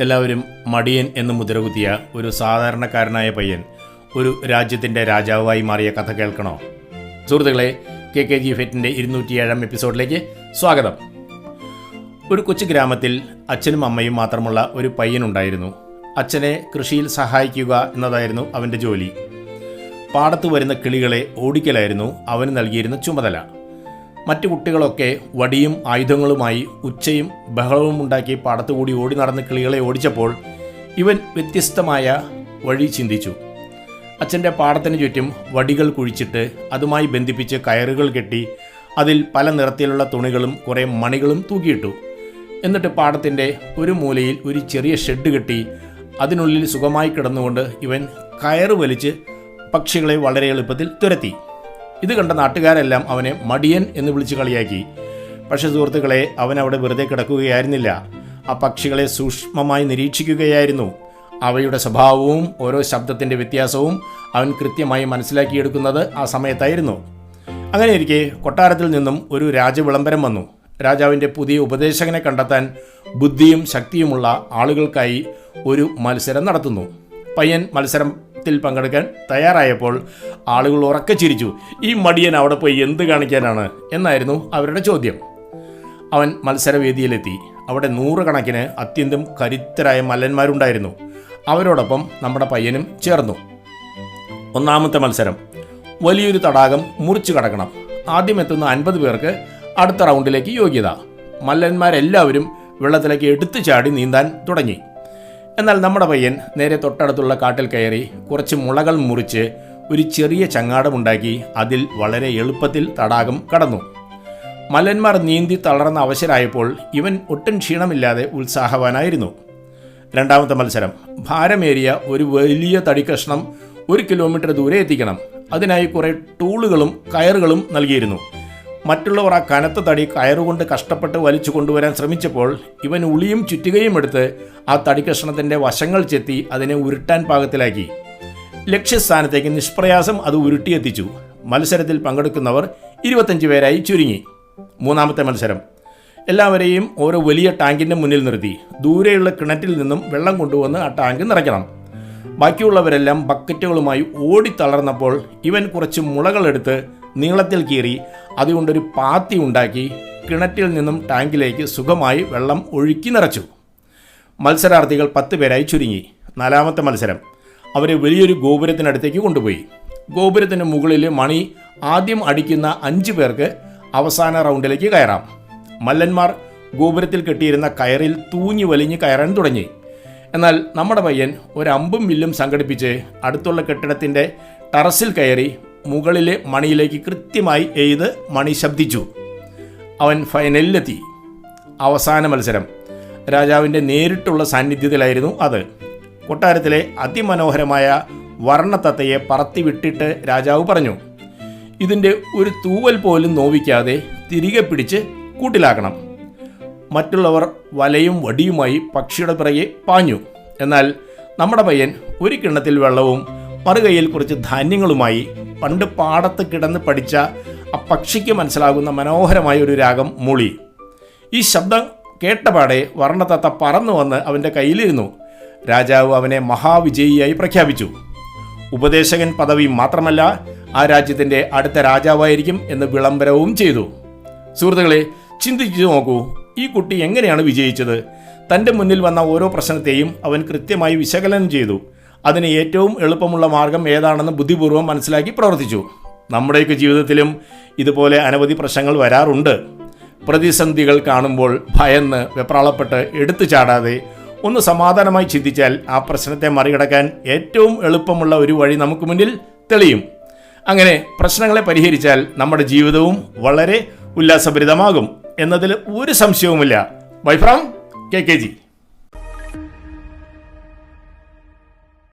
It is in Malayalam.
എല്ലാവരും മടിയൻ എന്ന് മുദ്രകുത്തിയ ഒരു സാധാരണക്കാരനായ പയ്യൻ ഒരു രാജ്യത്തിൻ്റെ രാജാവായി മാറിയ കഥ കേൾക്കണോ? സുഹൃത്തുക്കളെ, KKG ഫെറ്റിൻ്റെ 207 എപ്പിസോഡിലേക്ക് സ്വാഗതം. ഒരു കൊച്ചു ഗ്രാമത്തിൽ അച്ഛനും അമ്മയും മാത്രമുള്ള ഒരു പയ്യനുണ്ടായിരുന്നു. അച്ഛനെ കൃഷിയിൽ സഹായിക്കുക എന്നതായിരുന്നു അവൻ്റെ ജോലി. പാടത്ത് വരുന്ന കിളികളെ ഓടിക്കലായിരുന്നു അവന് നൽകിയിരുന്ന ചുമതല. മറ്റു കുട്ടികളൊക്കെ വടിയും ആയുധങ്ങളുമായി ഉച്ചയും ബഹളവും ഉണ്ടാക്കി പാടത്തുകൂടി ഓടി നടന്ന് കിളികളെ ഓടിച്ചപ്പോൾ ഇവൻ വ്യത്യസ്തമായ വഴി ചിന്തിച്ചു. അച്ഛൻ്റെ പാടത്തിന് ചുറ്റും വടികൾ കുഴിച്ചിട്ട് അതുമായി ബന്ധിപ്പിച്ച് കയറുകൾ കെട്ടി അതിൽ പല നിറത്തിലുള്ള തുണികളും കുറേ മണികളും തൂക്കിയിട്ടു. എന്നിട്ട് പാടത്തിൻ്റെ ഒരു മൂലയിൽ ഒരു ചെറിയ ഷെഡ് കെട്ടി അതിനുള്ളിൽ സുഖമായി കിടന്നുകൊണ്ട് ഇവൻ കയറ് വലിച്ച് പക്ഷികളെ വളരെ എളുപ്പത്തിൽ തുരത്തി. ഇത് കണ്ട നാട്ടുകാരെല്ലാം അവനെ മടിയൻ എന്ന് വിളിച്ച് കളിയാക്കി. പക്ഷേ സുഹൃത്തുക്കളെ, അവൻ അവിടെ വെറുതെ കിടക്കുകയായിരുന്നില്ല. ആ പക്ഷികളെ സൂക്ഷ്മമായി നിരീക്ഷിക്കുകയായിരുന്നു. അവയുടെ സ്വഭാവവും ഓരോ ശബ്ദത്തിൻ്റെ വ്യത്യാസവും അവൻ കൃത്യമായി മനസ്സിലാക്കിയെടുക്കുന്നത് ആ സമയത്തായിരുന്നു. അങ്ങനെയിരിക്കെ കൊട്ടാരത്തിൽ നിന്നും ഒരു രാജവിളംബരം വന്നു. രാജാവിൻ്റെ പുതിയ ഉപദേശകനെ കണ്ടെത്താൻ ബുദ്ധിയും ശക്തിയുമുള്ള ആളുകൾക്കായി ഒരു മത്സരം നടത്തുന്നു. പയ്യൻ മത്സരത്തിൽ പങ്കെടുക്കാൻ തയ്യാറായപ്പോൾ ആളുകൾ ഉറക്കെ ചിരിച്ചു. ഈ മടിയൻ അവിടെ പോയി എന്ത് കാണിക്കാനാണ് എന്നായിരുന്നു അവരുടെ ചോദ്യം. അവൻ മത്സരവേദിയിലെത്തി. അവിടെ 100 കണക്കിന് അത്യന്തം കരുത്തരായ മല്ലന്മാരുണ്ടായിരുന്നു. അവരോടൊപ്പം നമ്മുടെ പയ്യനും ചേർന്നു. ഒന്നാമത്തെ മത്സരം, വലിയൊരു തടാകം മുറിച്ചു കടക്കണം. ആദ്യം എത്തുന്ന 50 പേർക്ക് അടുത്ത റൗണ്ടിലേക്ക് യോഗ്യത. മല്ലന്മാരെല്ലാവരും വെള്ളത്തിലേക്ക് എടുത്തു ചാടി നീന്താൻ തുടങ്ങി. എന്നാൽ നമ്മുടെ പയ്യൻ നേരെ തൊട്ടടുത്തുള്ള കാട്ടിൽ കയറി കുറച്ച് മുളകൾ മുറിച്ച് ഒരു ചെറിയ ചങ്ങാടമുണ്ടാക്കി അതിൽ വളരെ എളുപ്പത്തിൽ തടാകം കടന്നു. മല്ലന്മാർ നീന്തി തളർന്ന അവശരായപ്പോൾ ഇവൻ ഒട്ടും ക്ഷീണമില്ലാതെ ഉത്സാഹവാനായിരുന്നു. രണ്ടാമത്തെ മത്സരം, ഭാരമേറിയ ഒരു വലിയ തടിക്കഷ്ണം 1 കിലോമീറ്റർ ദൂരെ എത്തിക്കണം. അതിനായി കുറേ ടൂളുകളും കയറുകളും നൽകിയിരുന്നു. മറ്റുള്ളവർ ആ കനത്ത തടി കയറുകൊണ്ട് കഷ്ടപ്പെട്ട് വലിച്ചു കൊണ്ടുവരാൻ ശ്രമിച്ചപ്പോൾ ഇവൻ ഉളിയും ചുറ്റുകയും എടുത്ത് ആ തടിക്കഷ്ണത്തിൻ്റെ വശങ്ങൾ ചെത്തി അതിനെ ഉരുട്ടാൻ പാകത്തിലാക്കി. ലക്ഷ്യസ്ഥാനത്തേക്ക് നിഷ്പ്രയാസം അത് ഉരുട്ടിയെത്തിച്ചു. മത്സരത്തിൽ പങ്കെടുക്കുന്നവർ 25 പേരായി ചുരുങ്ങി. മൂന്നാമത്തെ മത്സരം, എല്ലാവരെയും ഓരോ വലിയ ടാങ്കിൻ്റെ മുന്നിൽ നിർത്തി ദൂരെയുള്ള കിണറ്റിൽ നിന്നും വെള്ളം കൊണ്ടുവന്ന് ആ ടാങ്ക് നിറയ്ക്കണം. ബാക്കിയുള്ളവരെല്ലാം ബക്കറ്റുകളുമായി ഓടിത്തളർന്നപ്പോൾ ഇവൻ കുറച്ച് മുളകളെടുത്ത് നീളത്തിൽ കീറി അതുകൊണ്ടൊരു പാത്തി ഉണ്ടാക്കി കിണറ്റിൽ നിന്നും ടാങ്കിലേക്ക് സുഖമായി വെള്ളം ഒഴുക്കി നിറച്ചു. മത്സരാർത്ഥികൾ 10 പേരായി ചുരുങ്ങി. നാലാമത്തെ മത്സരം, അവരെ വലിയൊരു ഗോപുരത്തിനടുത്തേക്ക് കൊണ്ടുപോയി. ഗോപുരത്തിന് മുകളിൽ മണി ആദ്യം അടിക്കുന്ന 5 പേർക്ക് അവസാന റൗണ്ടിലേക്ക് കയറാം. മല്ലന്മാർ ഗോപുരത്തിൽ കെട്ടിയിരുന്ന കയറിൽ തൂങ്ങി വലിഞ്ഞ് കയറാൻ തുടങ്ങി. എന്നാൽ നമ്മുടെ പയ്യൻ ഒരു അമ്പും വില്ലും സംഘടിപ്പിച്ച് അടുത്തുള്ള കെട്ടിടത്തിൻ്റെ ടെറസിൽ കയറി മുകളിലെ മണിയിലേക്ക് കൃത്യമായി എയ്ത് മണി ശബ്ദിച്ചു. അവൻ ഫൈനലിലെത്തി. അവസാന മത്സരം രാജാവിൻ്റെ നേരിട്ടുള്ള സാന്നിധ്യത്തിലായിരുന്നു അത്. കൊട്ടാരത്തിലെ അതിമനോഹരമായ വർണ്ണത്തത്തയെ പറത്തി വിട്ടിട്ട് രാജാവ് പറഞ്ഞു, ഇതിൻ്റെ ഒരു തൂവൽ പോലും നോവിക്കാതെ തിരികെ പിടിച്ച് കൂട്ടിലാക്കണം. മറ്റുള്ളവർ വലയും വടിയുമായി പക്ഷിയുടെ പിറകെ പാഞ്ഞു. എന്നാൽ നമ്മുടെ പയ്യൻ ഒരു കിണ്ണത്തിൽ വെള്ളവും മറുകൈയിൽ കുറച്ച് ധാന്യങ്ങളുമായി പണ്ട് പാടത്ത് കിടന്ന് പഠിച്ച ആ പക്ഷിക്ക് മനസ്സിലാകുന്ന മനോഹരമായ ഒരു രാഗം മൂളി. ഈ ശബ്ദം കേട്ടപാടെ വർണ്ണത്തത്ത പറന്നു വന്ന് അവൻ്റെ കയ്യിലിരുന്നു. രാജാവ് അവനെ മഹാവിജയിയായി പ്രഖ്യാപിച്ചു. ഉപദേശകൻ പദവി മാത്രമല്ല, ആ രാജ്യത്തിൻ്റെ അടുത്ത രാജാവായിരിക്കും എന്ന് വിളംബരവും ചെയ്തു. സുഹൃത്തുക്കളെ, ചിന്തിച്ചു നോക്കൂ, ഈ കുട്ടി എങ്ങനെയാണ് വിജയിച്ചത്? തൻ്റെ മുന്നിൽ വന്ന ഓരോ പ്രശ്നത്തെയും അവൻ കൃത്യമായി വിശകലനം ചെയ്തു. അതിന് ഏറ്റവും എളുപ്പമുള്ള മാർഗം ഏതാണെന്ന് ബുദ്ധിപൂർവ്വം മനസ്സിലാക്കി പ്രവർത്തിച്ചു. നമ്മുടെയൊക്കെ ജീവിതത്തിലും ഇതുപോലെ അനവധി പ്രശ്നങ്ങൾ വരാറുണ്ട്. പ്രതിസന്ധികൾ കാണുമ്പോൾ ഭയന്ന് വെപ്രാളപ്പെട്ട് എടുത്തു ചാടാതെ ഒന്ന് സമാധാനമായി ചിന്തിച്ചാൽ ആ പ്രശ്നത്തെ മറികടക്കാൻ ഏറ്റവും എളുപ്പമുള്ള ഒരു വഴി നമുക്ക് മുന്നിൽ തെളിയും. അങ്ങനെ പ്രശ്നങ്ങളെ പരിഹരിച്ചാൽ നമ്മുടെ ജീവിതവും വളരെ ഉല്ലാസഭരിതമാകും എന്നതിൽ ഒരു സംശയവുമില്ല. Bye from KKG.